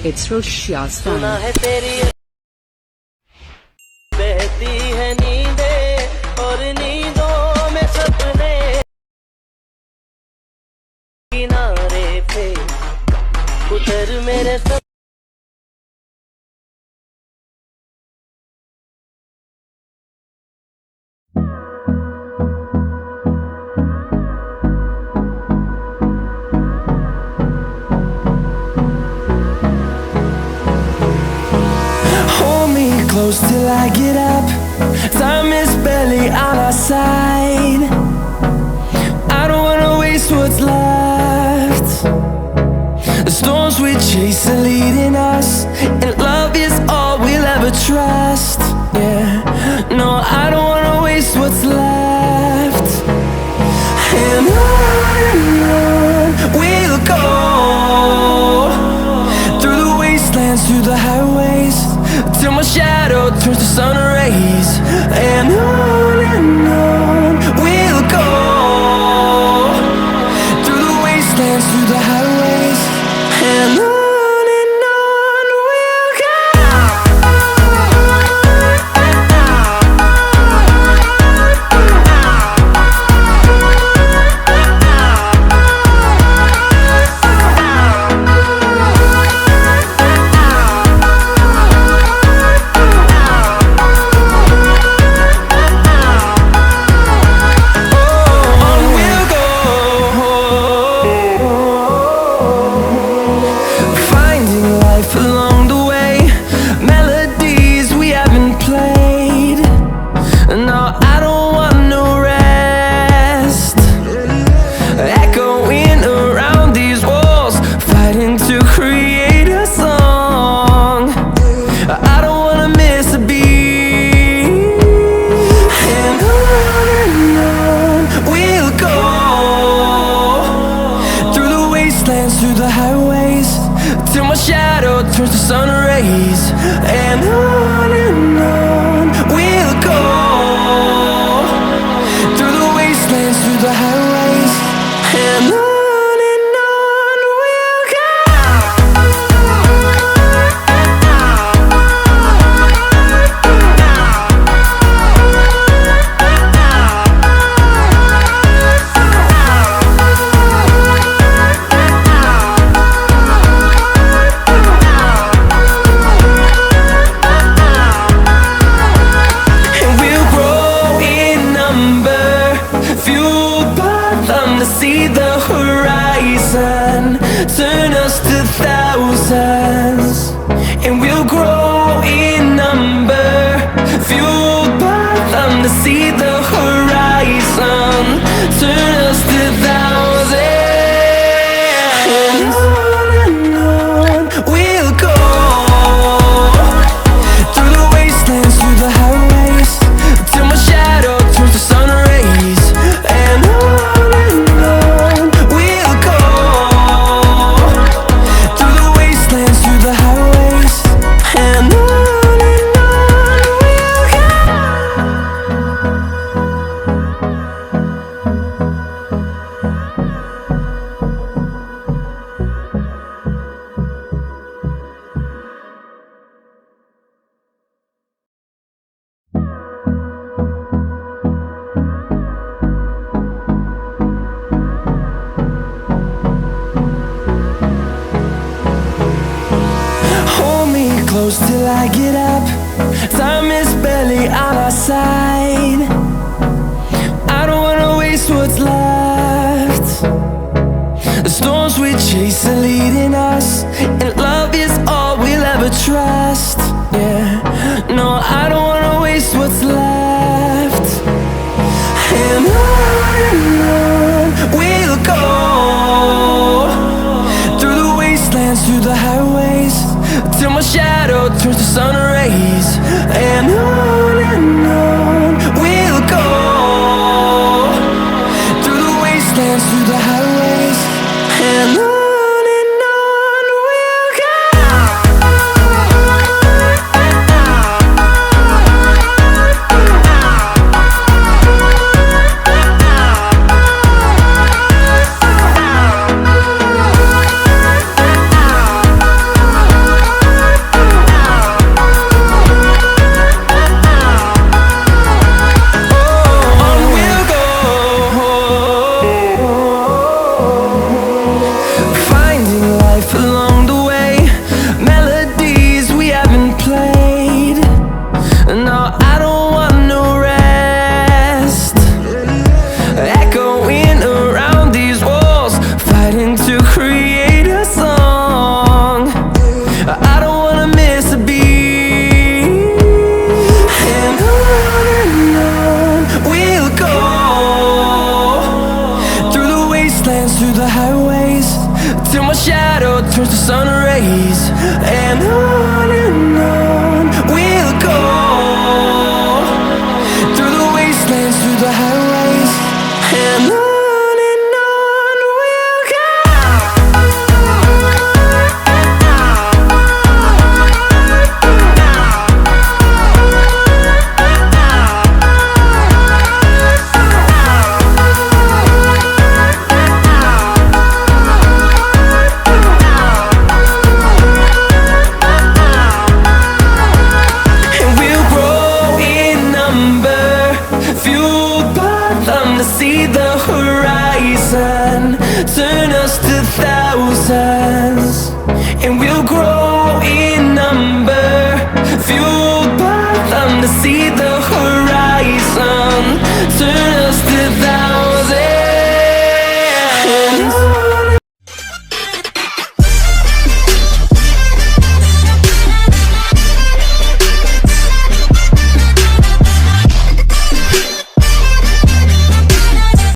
It's Russia's सुना time. है तेरी बहती है नींदें और नींदों में सपने किनारे पे उतर मेरे सपने close till I get up. Time is barely on our side. I don't wanna waste what's left. The storms we chase are leading us, and love is all we'll ever trust. Yeah, no, I don't wanna waste what's left. And on we'll go, through the wastelands, through the highways, till my shadow turns to sun rays. And on we'll go, through the wastelands, through the highways. And on we'll go. Through the highways, till my shadow turns to sun rays. And on we'll go, through the wastelands, through the highways. And on we'll go. See the horizon turn us to thousands, and we'll grow in number, fueled by them to see the horizon turn us to thousands. And on we'll go, through the wastelands, through the highways, till my shadow turns to sun rays. And on close till I get up. Time is barely on our side. I don't wanna waste what's left. The storms we chase are leading us, and love is all we'll ever trust. Yeah, no, I don't wanna waste what's left. And on we'll go, through the wastelands, through the highways, till my shadow turns to sun rays. And on we'll go, through the wastelands, through the highways. And on. sun rays